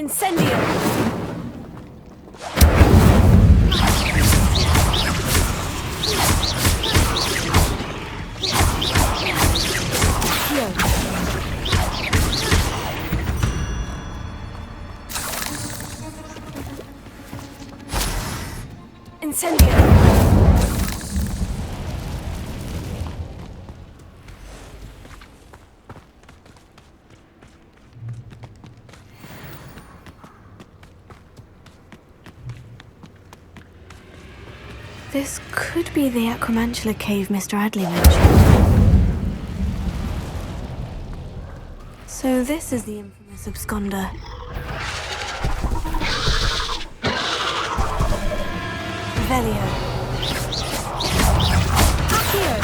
Incendio! Incendio! This could be the Acromantula cave Mr. Adley mentioned. So this is the infamous absconder. Revelio. Accio.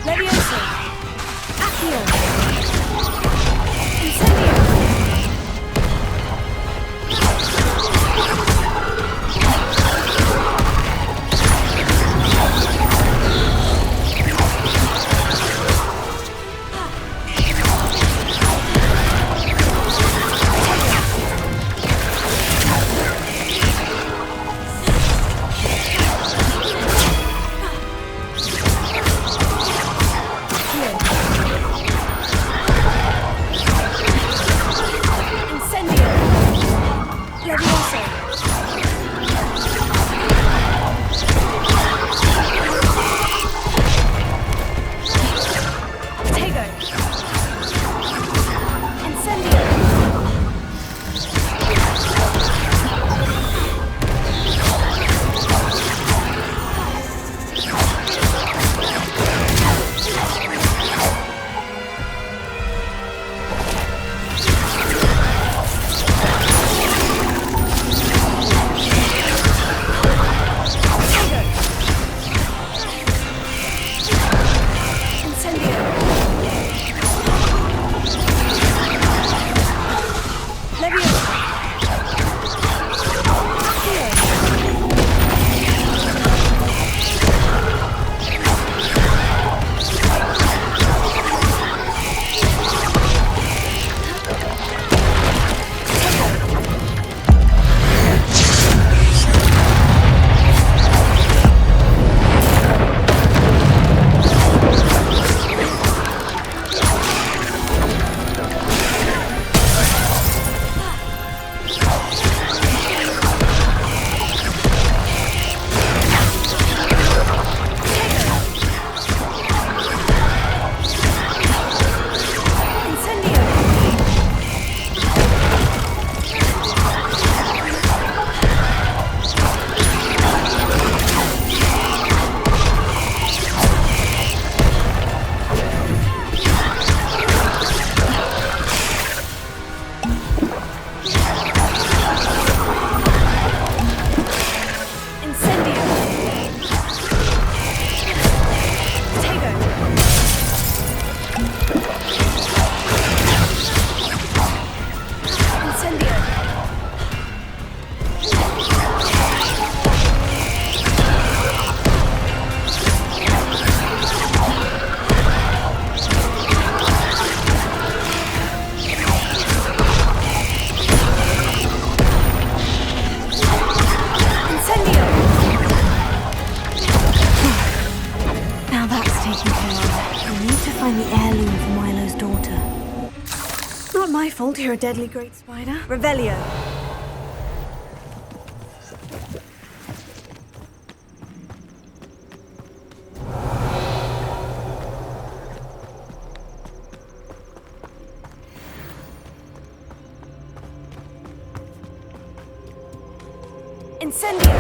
Levioso. Accio. Incendio. You're a deadly great spider. Revelio. Incendio.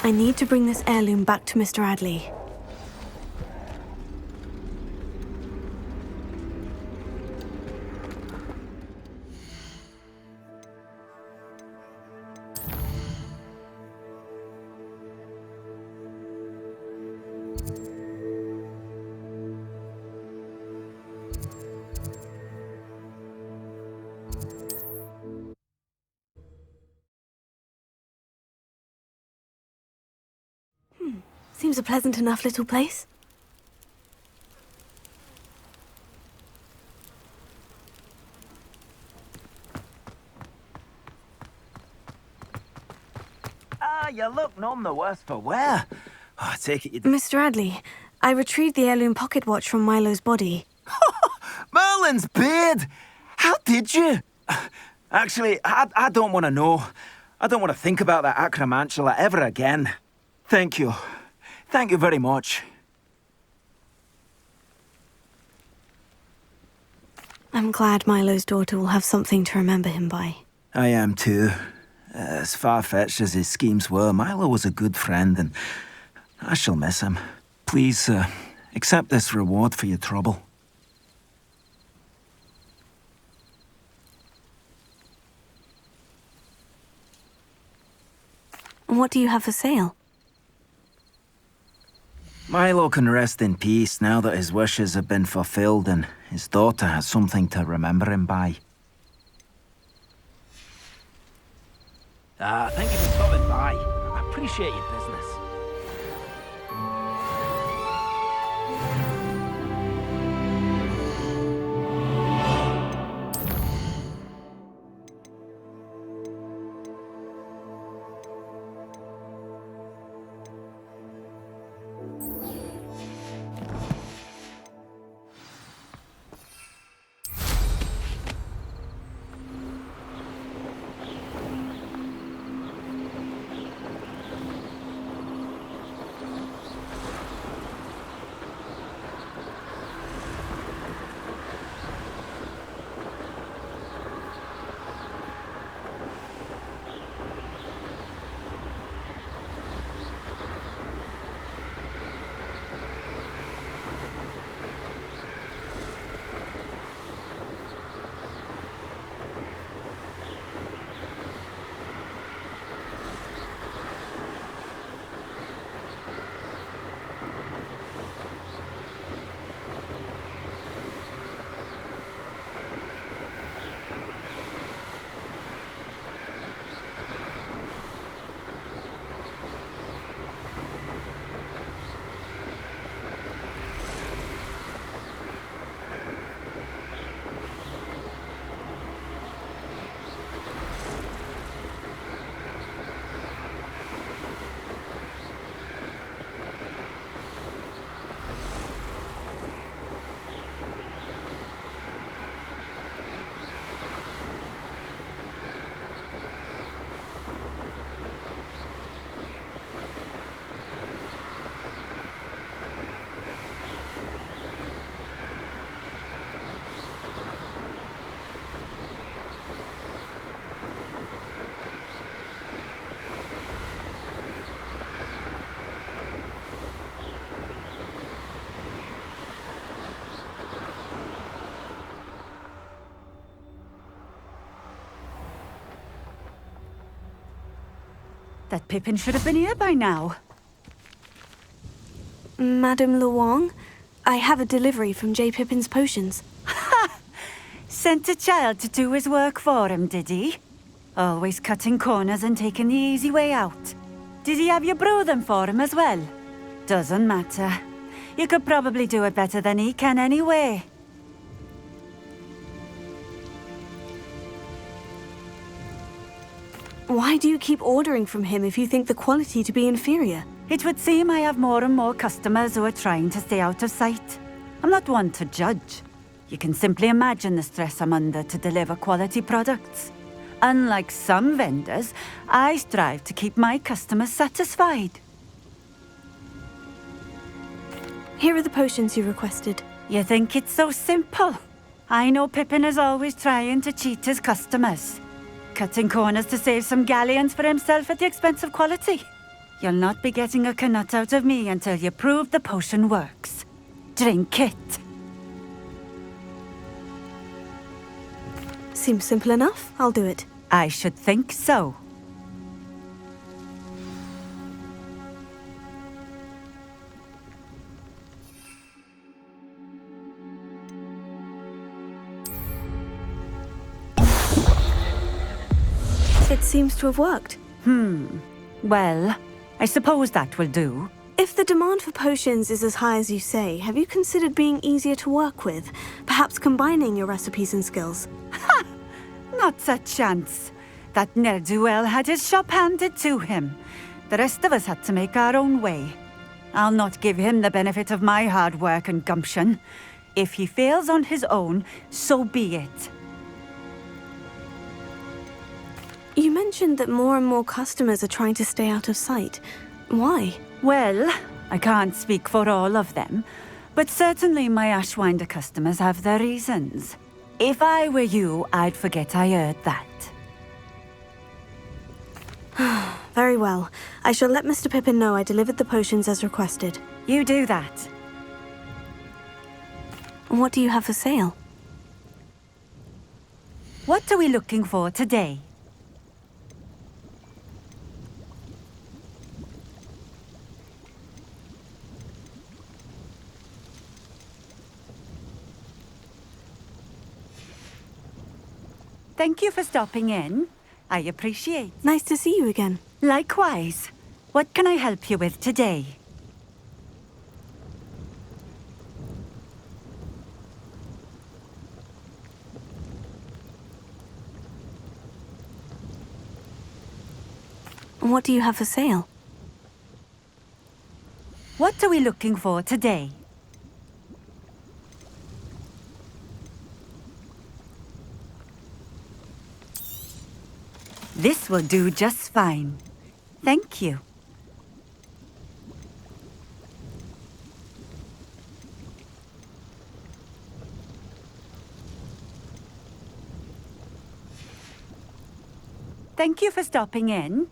I need to bring this heirloom back to Mr. Adley. seems a pleasant enough little place. You look none the worse for wear. I take it you... Mr. Adley, I retrieved the heirloom pocket watch from Milo's body. Merlin's beard! How did you? Actually, I don't want to know. I don't want to think about that acromantula ever again. Thank you. Thank you very much. I'm glad Milo's daughter will have something to remember him by. I am too. As far-fetched as his schemes were, Milo was a good friend, and I shall miss him. Please, accept this reward for your trouble. What do you have for sale? Milo can rest in peace now that his wishes have been fulfilled and his daughter has something to remember him by. Thank you for stopping by. I appreciate your business. That Pippin should have been here by now. Madame Luong, I have a delivery from J. Pippin's potions. Sent a child to do his work for him, did he? Always cutting corners and taking the easy way out. Did he have you brew them for him as well? Doesn't matter. You could probably do it better than he can anyway. Why do you keep ordering from him if you think the quality to be inferior? It would seem I have more and more customers who are trying to stay out of sight. I'm not one to judge. You can simply imagine the stress I'm under to deliver quality products. Unlike some vendors, I strive to keep my customers satisfied. Here are the potions you requested. You think it's so simple? I know Pippin is always trying to cheat his customers. Cutting corners to save some galleons for himself at the expense of quality. You'll not be getting a knut out of me until you prove the potion works. Drink it. Seems simple enough. I'll do it. I should think so. It seems to have worked. Well, I suppose that will do. If the demand for potions is as high as you say, have you considered being easier to work with? Perhaps combining your recipes and skills? Not a chance. That ne'er-do-well had his shop handed to him. The rest of us had to make our own way. I'll not give him the benefit of my hard work and gumption. If he fails on his own, so be it. You mentioned that more and more customers are trying to stay out of sight. Why? Well, I can't speak for all of them, but certainly my Ashwinder customers have their reasons. If I were you, I'd forget I heard that. Very well. I shall let Mr. Pippin know I delivered the potions as requested. You do that. What do you have for sale? What are we looking for today? Thank you for stopping in. I appreciate. Nice to see you again. Likewise. What can I help you with today? What do you have for sale? What are we looking for today? This will do just fine. Thank you. Thank you for stopping in.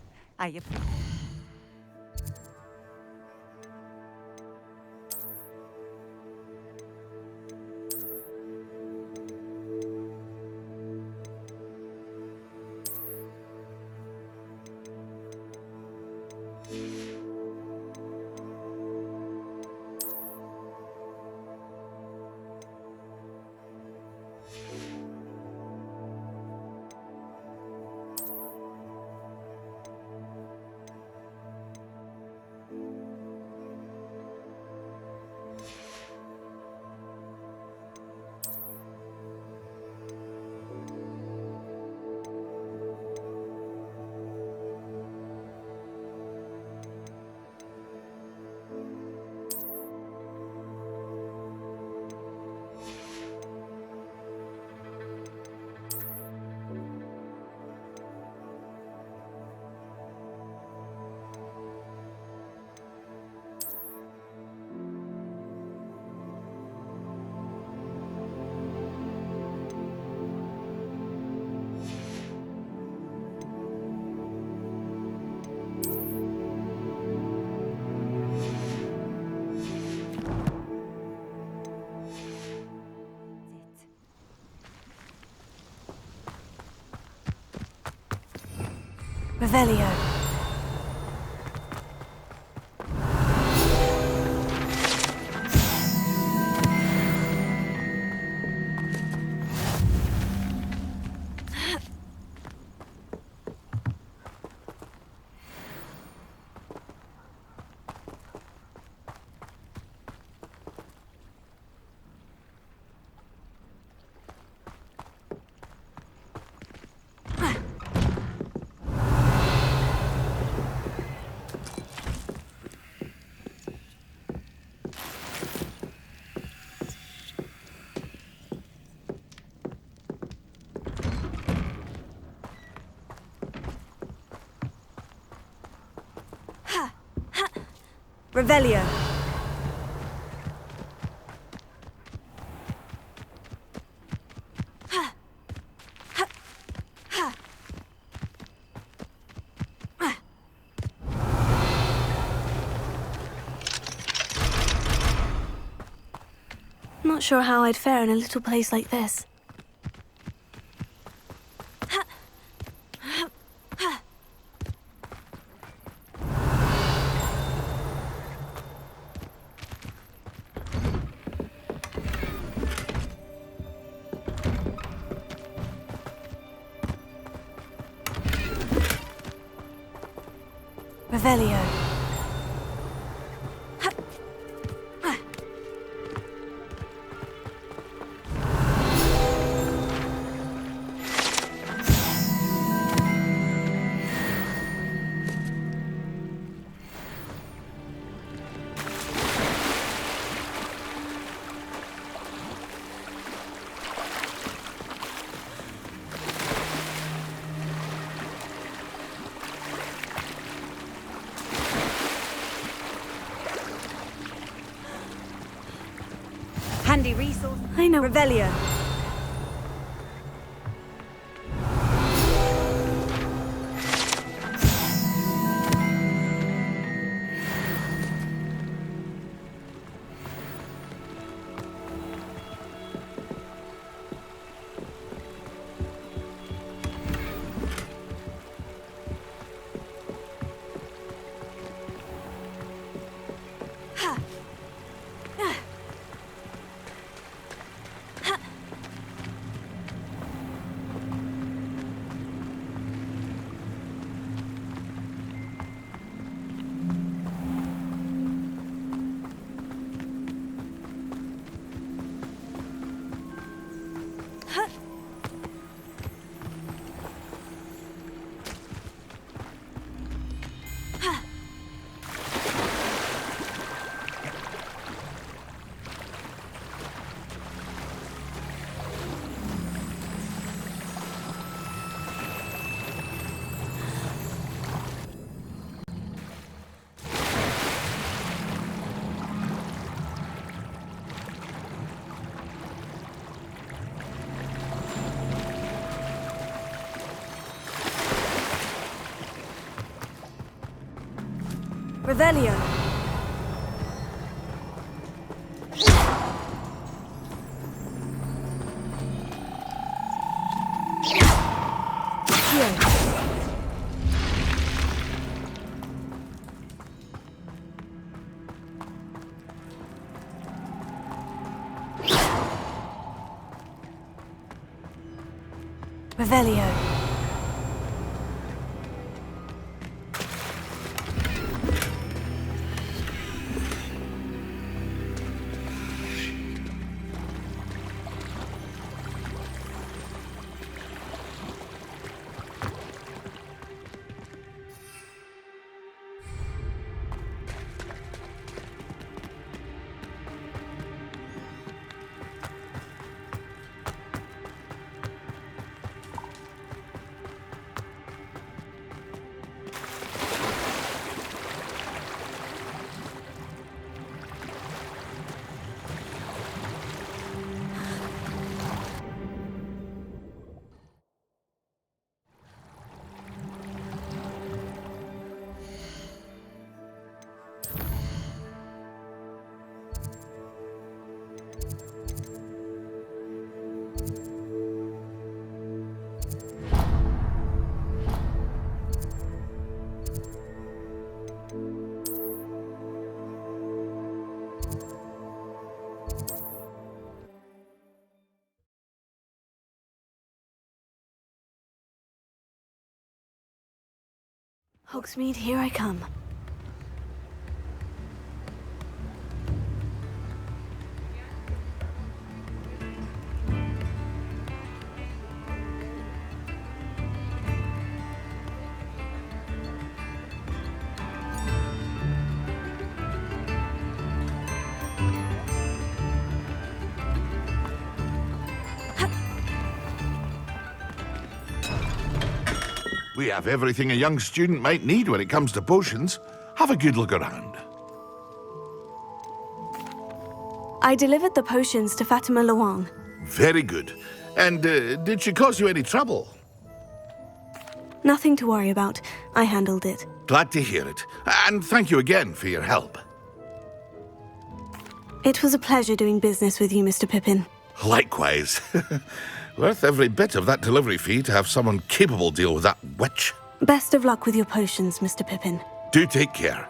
Revelio. Revelio. Not sure how I'd fare in a little place like this. Revelio. Handy resource. I know. Revelio. Revelio. Revelio. Hogsmeade, here I come. We have everything a young student might need when it comes to potions. Have a good look around. I delivered the potions to Fatima Luang. Very good. And did she cause you any trouble? Nothing to worry about. I handled it. Glad to hear it. And thank you again for your help. It was a pleasure doing business with you, Mr. Pippin. Likewise. Worth every bit of that delivery fee to have someone capable deal with that witch. Best of luck with your potions, Mr. Pippin. Do take care.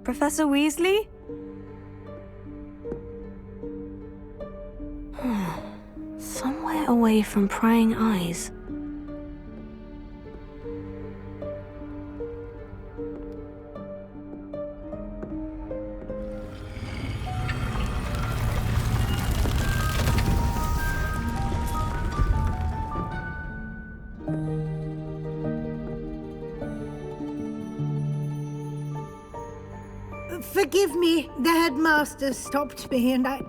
Professor Weasley? Somewhere away from prying eyes. Forgive me, the headmaster stopped me and I...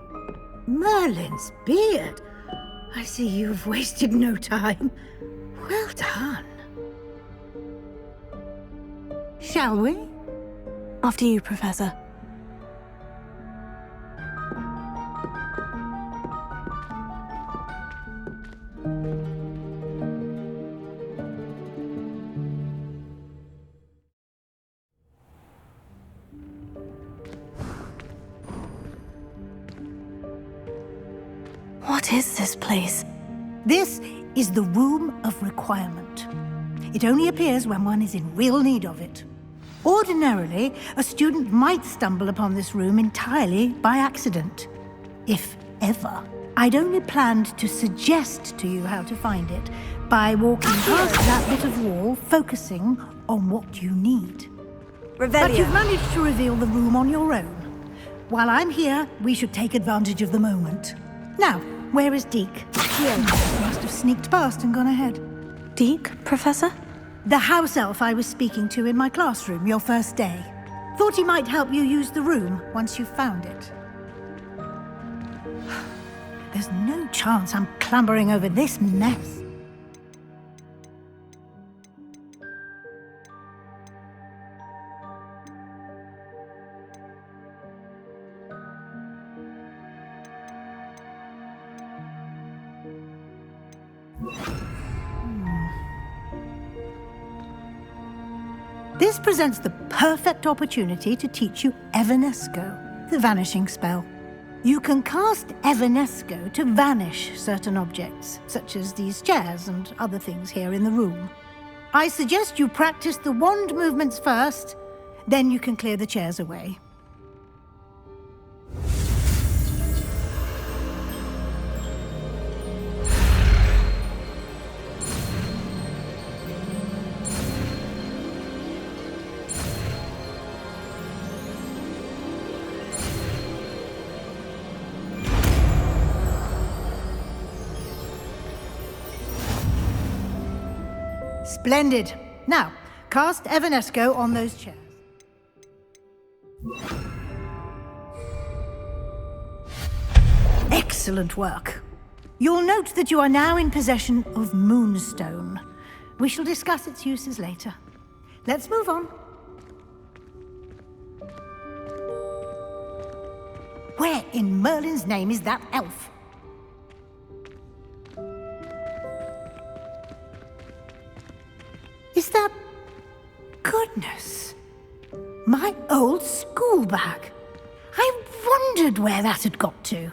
Merlin's beard! I see you've wasted no time. Well done. Shall we? After you, Professor. What is this place? This is the Room of Requirement. It only appears when one is in real need of it. Ordinarily, a student might stumble upon this room entirely by accident. If ever. I'd only planned to suggest to you how to find it by walking past that bit of wall, focusing on what you need. But you've managed to reveal the room on your own. While I'm here, we should take advantage of the moment. Now, where is Deke? He must have sneaked past and gone ahead. Deke, Professor? The house elf I was speaking to in my classroom your first day. Thought he might help you use the room once you found it. There's no chance I'm clambering over this mess. This presents the perfect opportunity to teach you Evanesco, the vanishing spell. You can cast Evanesco to vanish certain objects, such as these chairs and other things here in the room. I suggest you practice the wand movements first, then you can clear the chairs away. Splendid. Now, cast Evanesco on those chairs. Excellent work. You'll note that you are now in possession of Moonstone. We shall discuss its uses later. Let's move on. Where in Merlin's name is that elf? Is that... Goodness. My old school bag. I wondered where that had got to.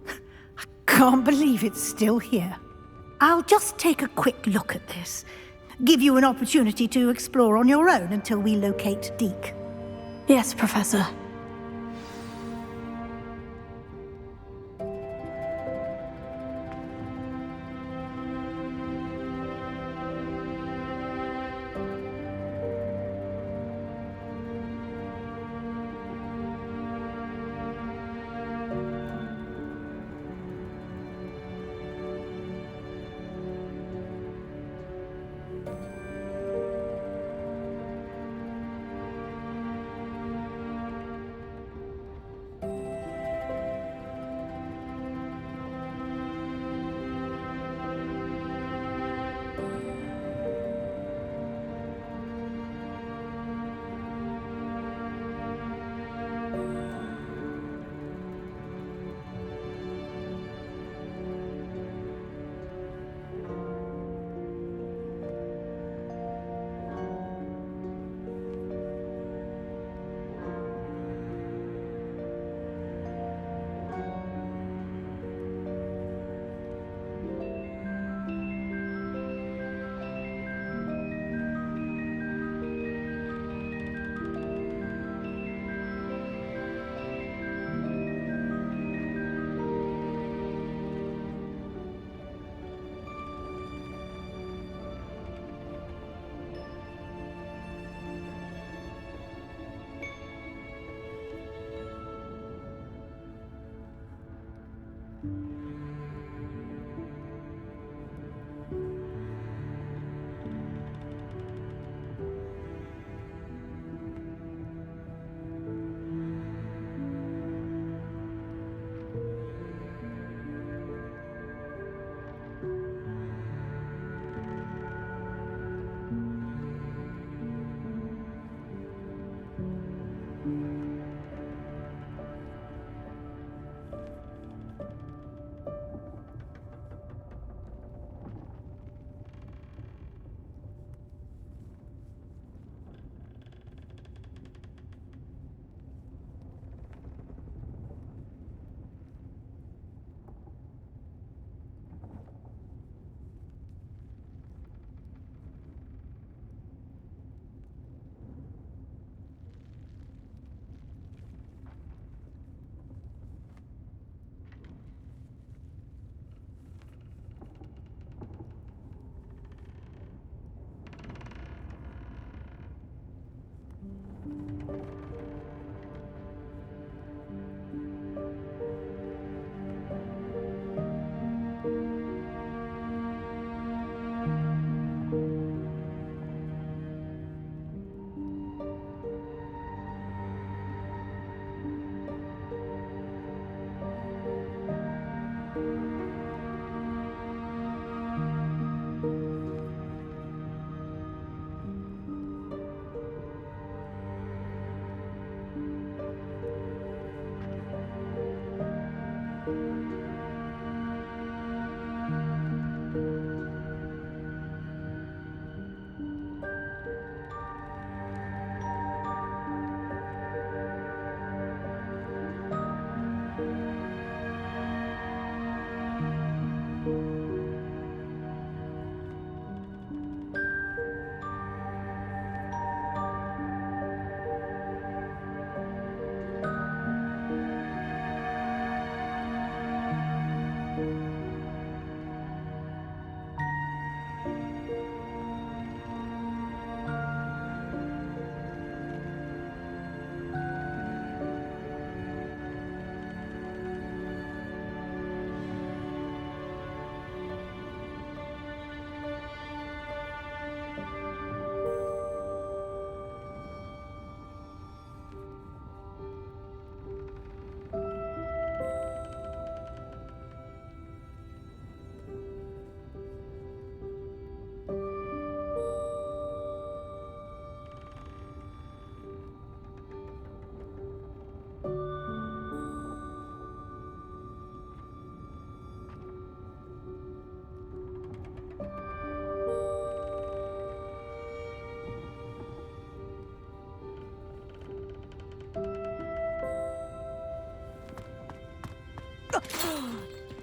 I can't believe it's still here. I'll just take a quick look at this. Give you an opportunity to explore on your own until we locate Deke. Yes, Professor.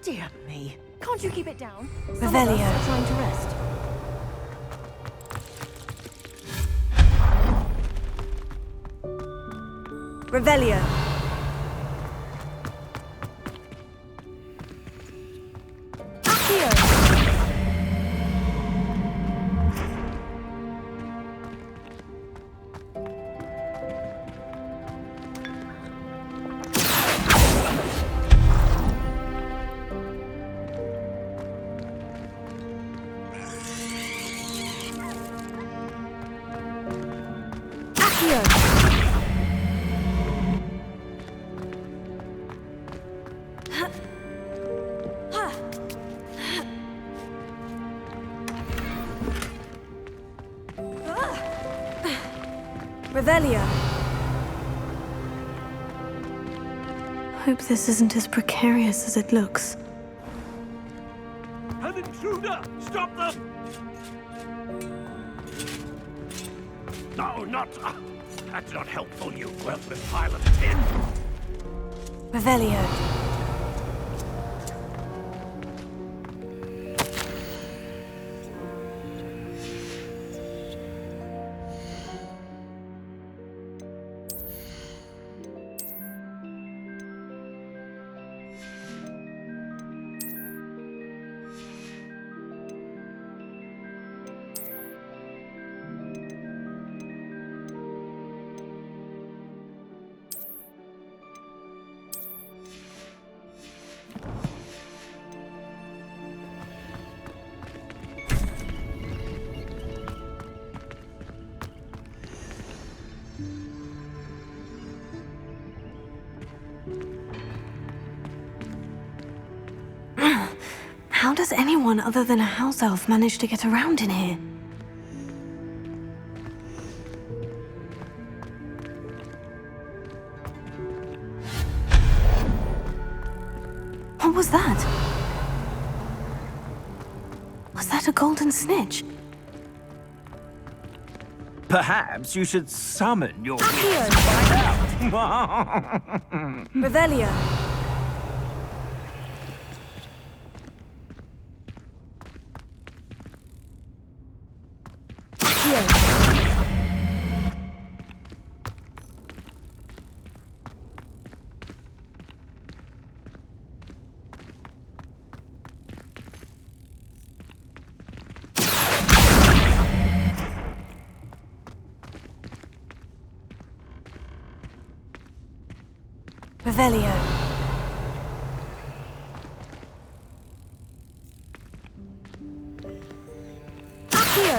Dear me. Can't you keep it down? Revelio. Some of us are trying to rest. Revelio. Accio! Accio. Revelio. Hope this isn't as precarious as it looks. An intruder! Stop them! No, not... that's not helpful, you worthless pile of tin! Revelio. does anyone other than a house elf manage to get around in here? What was that? Was that a golden snitch? Perhaps you should summon your wits Accio! to find out. Revelio. Accio. Revelio. Accio.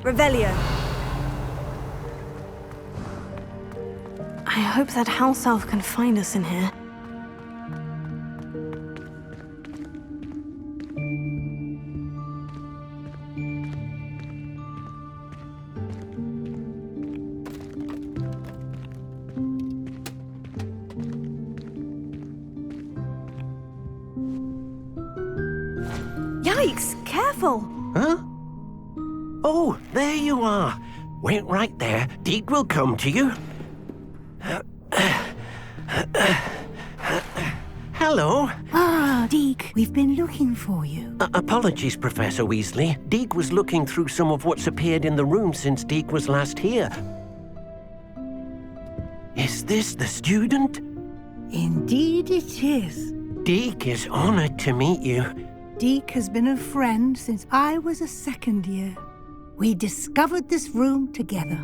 Revelio. I hope that house elf can find us in here. Yikes! Careful! Huh? Oh, there you are. Wait right there. Deek will come to you. Hello. Ah, Deke, we've been looking for you. Apologies, Professor Weasley. Deek was looking through some of what's appeared in the room since Deek was last here. Is this the student? Indeed it is. Deek is honored to meet you. Deke has been a friend since I was a second year. We discovered this room together.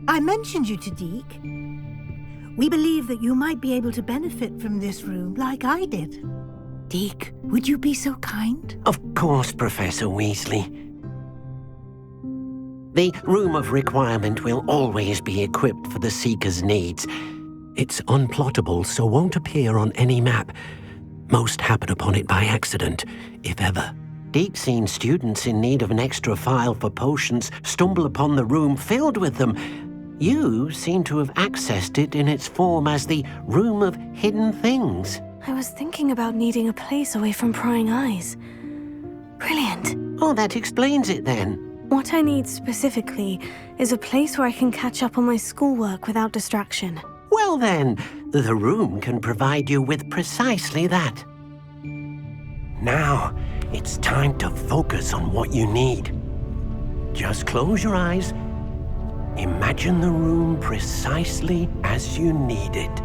I mentioned you to Deke. We believe that you might be able to benefit from this room like I did. Deke, would you be so kind? Of course, Professor Weasley. The Room of Requirement will always be equipped for the Seeker's needs. It's unplottable, so won't appear on any map. Most happen upon it by accident, if ever. Deke's seen students in need of an extra file for potions stumble upon the room filled with them. You seem to have accessed it in its form as the Room of Hidden Things. I was thinking about needing a place away from prying eyes. Brilliant. Oh, that explains it then. What I need specifically is a place where I can catch up on my schoolwork without distraction. Well then, the room can provide you with precisely that. Now, it's time to focus on what you need. Just close your eyes. Imagine the room precisely as you need it.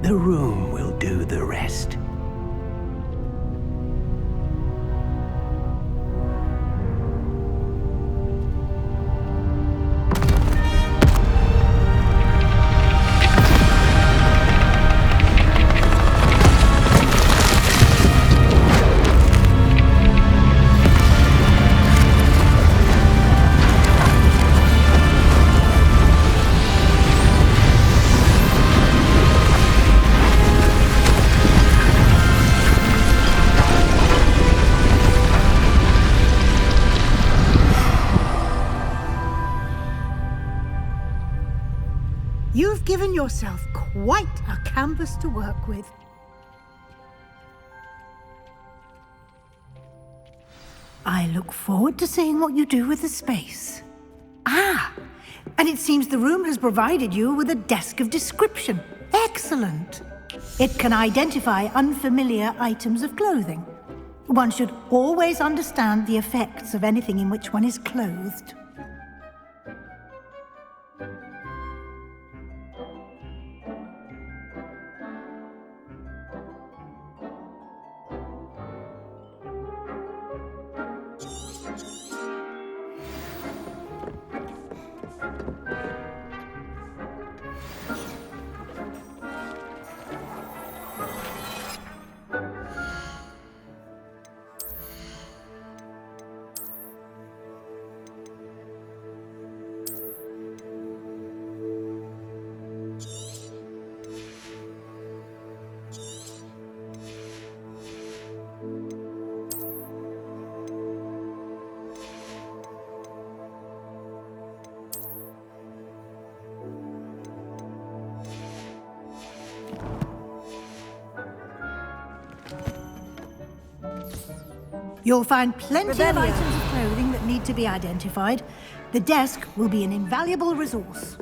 The room will do the rest. You've given yourself quite a canvas to work with. I look forward to seeing what you do with the space. Ah, and it seems the room has provided you with a desk of description. Excellent. It can identify unfamiliar items of clothing. One should always understand the effects of anything in which one is clothed. You'll find plenty of Revelio. items of clothing that need to be identified. The desk will be an invaluable resource.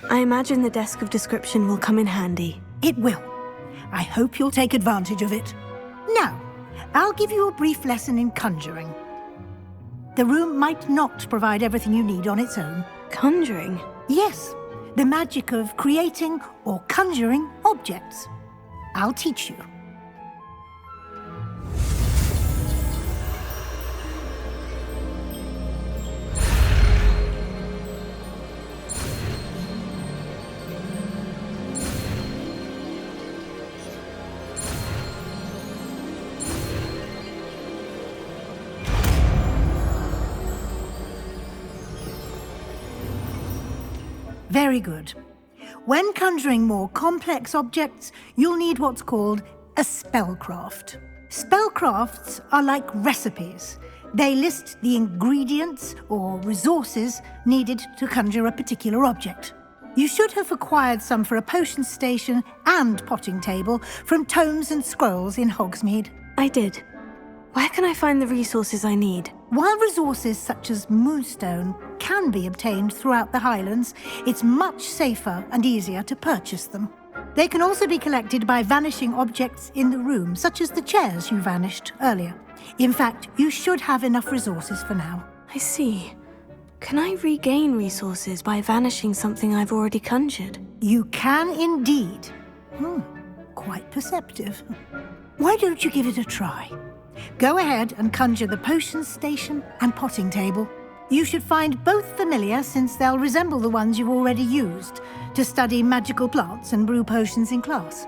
I imagine the desk of description will come in handy. It will. I hope you'll take advantage of it. Now, I'll give you a brief lesson in conjuring. The room might not provide everything you need on its own. Conjuring? Yes, the magic of creating or conjuring objects. I'll teach you. Very good. When conjuring more complex objects, you'll need what's called a spellcraft. Spellcrafts are like recipes. They list the ingredients or resources needed to conjure a particular object. You should have acquired some for a potion station and potting table from tomes and scrolls in Hogsmeade. I did. Where can I find the resources I need? While resources such as moonstone can be obtained throughout the Highlands, it's much safer and easier to purchase them. They can also be collected by vanishing objects in the room, such as the chairs you vanished earlier. In fact, you should have enough resources for now. I see. Can I regain resources by vanishing something I've already conjured? You can indeed. Quite perceptive. Why don't you give it a try? Go ahead and conjure the potion station and potting table. You should find both familiar, since they'll resemble the ones you've already used to study magical plants and brew potions in class.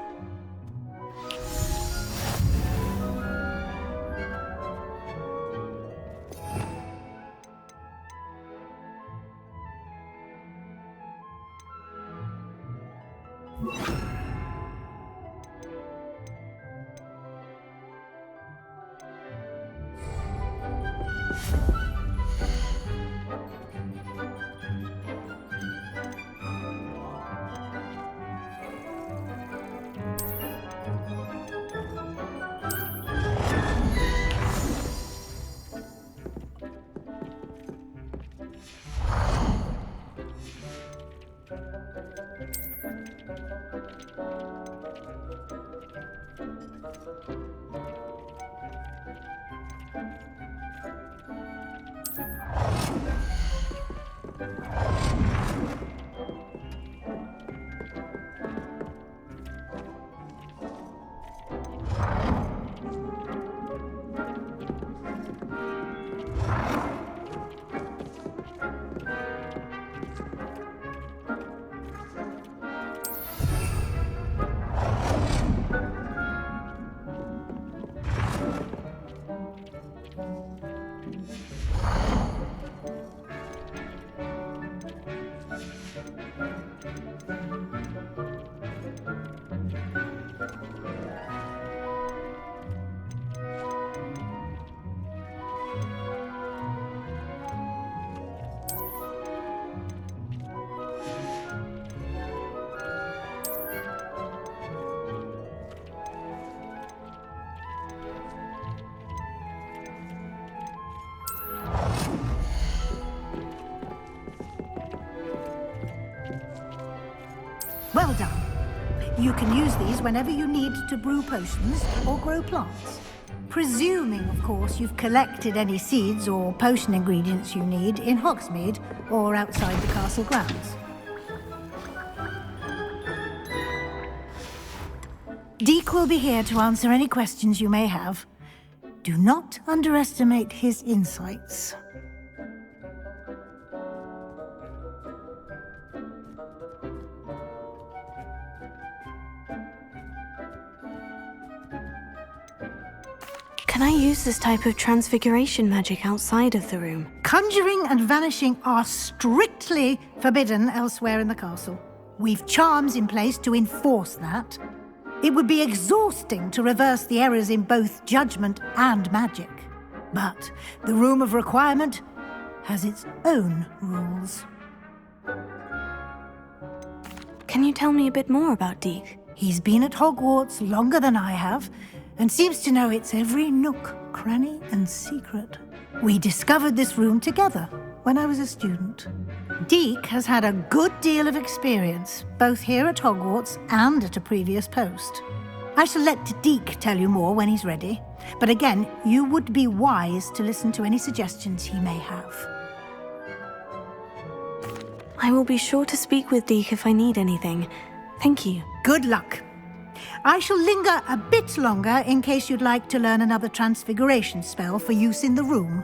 Well done. You can use these whenever you need to brew potions or grow plants. Presuming, of course, you've collected any seeds or potion ingredients you need in Hogsmeade or outside the castle grounds. Deek will be here to answer any questions you may have. Do not underestimate his insights. Can I use this type of transfiguration magic outside of the room? Conjuring and vanishing are strictly forbidden elsewhere in the castle. We've charms in place to enforce that. It would be exhausting to reverse the errors in both judgment and magic. But the Room of Requirement has its own rules. Can you tell me a bit more about Deke? He's been at Hogwarts longer than I have, and seems to know its every nook, cranny, and secret. We discovered this room together when I was a student. Deke has had a good deal of experience, both here at Hogwarts and at a previous post. I shall let Deke tell you more when he's ready, but again, you would be wise to listen to any suggestions he may have. I will be sure to speak with Deke if I need anything. Thank you. Good luck. I shall linger a bit longer in case you'd like to learn another transfiguration spell for use in the room.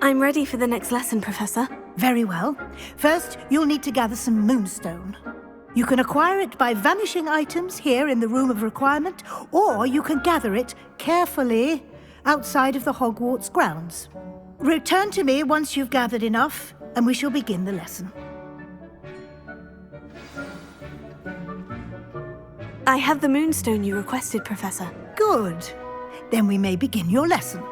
I'm ready for the next lesson, Professor. Very well. First, you'll need to gather some moonstone. You can acquire it by vanishing items here in the Room of Requirement, or you can gather it carefully outside of the Hogwarts grounds. Return to me once you've gathered enough, and we shall begin the lesson. I have the moonstone you requested, Professor. Good. Then we may begin your lesson.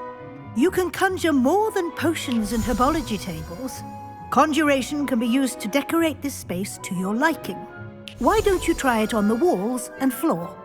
You can conjure more than potions and herbology tables. Conjuration can be used to decorate this space to your liking. Why don't you try it on the walls and floor?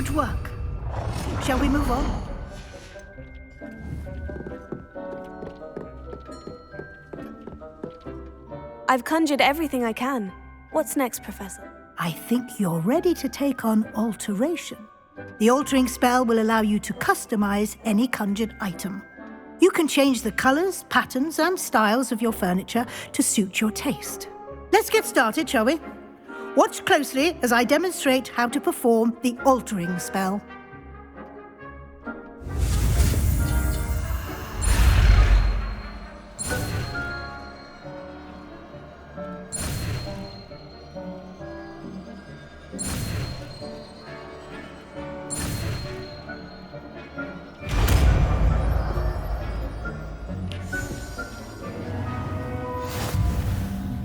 Good work. Shall we move on? I've conjured everything I can. What's next, Professor? I think you're ready to take on alteration. The altering spell will allow you to customize any conjured item. You can change the colors, patterns, and styles of your furniture to suit your taste. Let's get started, shall we? Watch closely as I demonstrate how to perform the altering spell.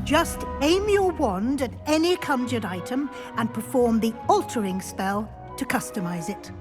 Just aim your wand at any conjured item and perform the altering spell to customize it.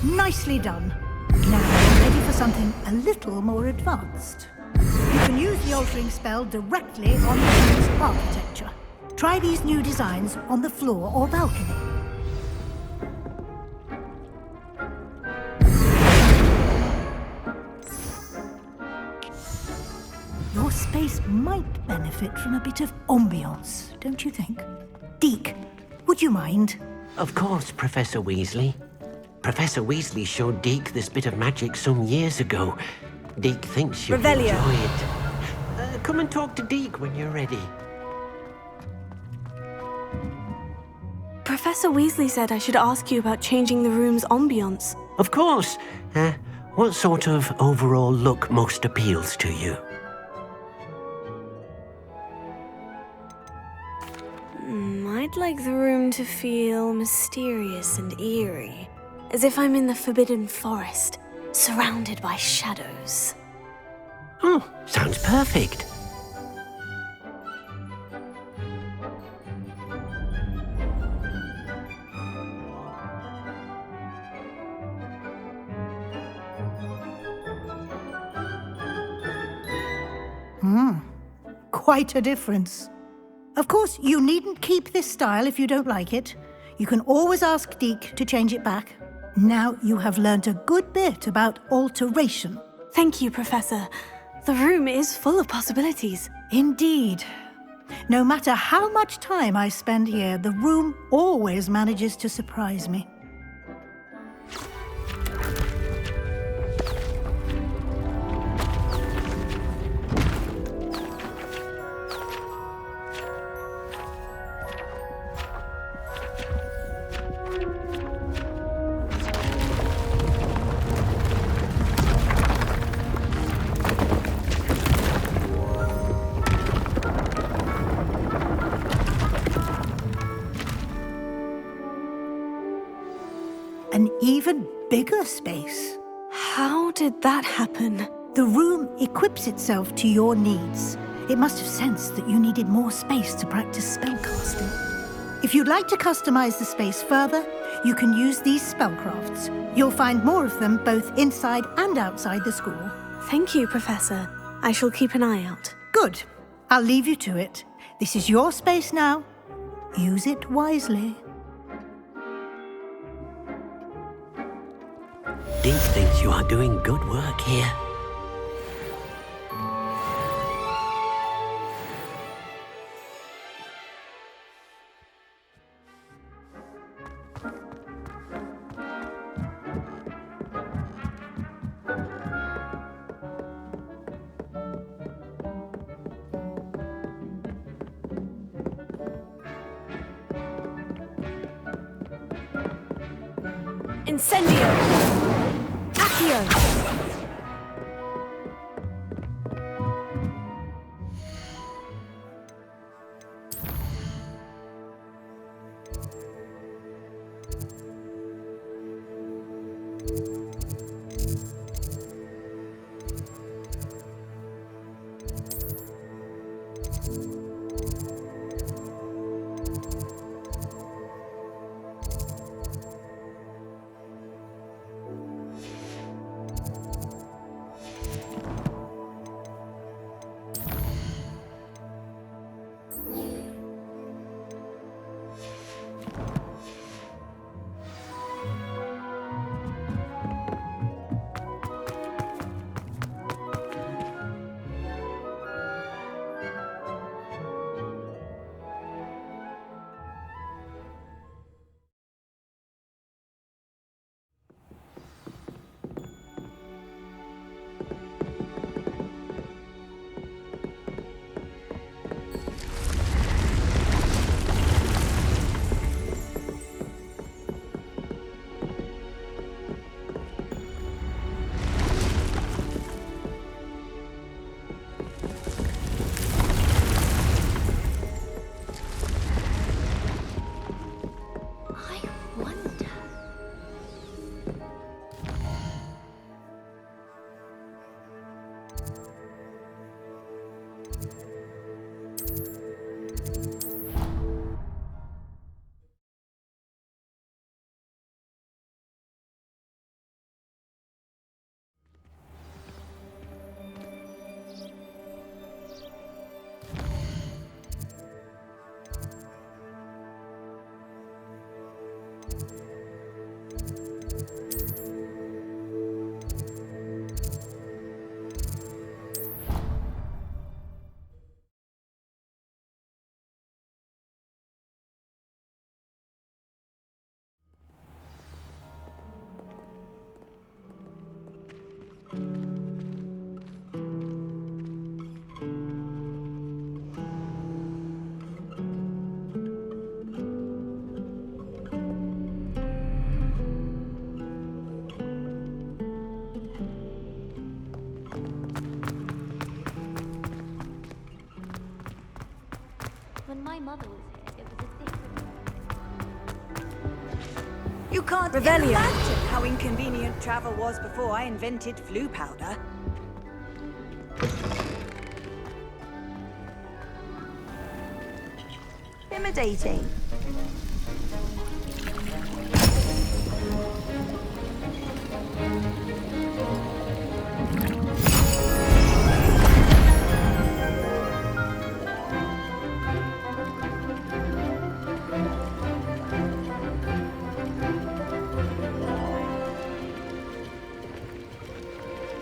Nicely done. Now you're ready for something a little more advanced. You can use the altering spell directly on the room's architecture. Try these new designs on the floor or balcony. Your space might benefit from a bit of ambiance, don't you think? Deke, would you mind? Of course, Professor Weasley. Professor Weasley showed Deke this bit of magic some years ago. Deke thinks you'll Revelio. enjoy it. Come and talk to Deke when you're ready. Professor Weasley said I should ask you about changing the room's ambiance. Of course. What sort of overall look most appeals to you? I'd like the room to feel mysterious and eerie, as if I'm in the Forbidden Forest, surrounded by shadows. Oh, sounds perfect. Quite a difference. Of course, you needn't keep this style if you don't like it. You can always ask Deke to change it back. Now you have learnt a good bit about alteration. Thank you, Professor. The room is full of possibilities. Indeed. No matter how much time I spend here, the room always manages to surprise me. An even bigger space. How did that happen? The room equips itself to your needs. It must have sensed that you needed more space to practice spellcasting. If you'd like to customize the space further, you can use these spellcrafts. You'll find more of them both inside and outside the school. Thank you, Professor. I shall keep an eye out. Good. I'll leave you to it. This is your space now. Use it wisely. Deke thinks you are doing good work here. Incendio! Accio! When my mother was here, it was a different... You can't Revelio. imagine how inconvenient travel was before I invented flu powder. Intimidating.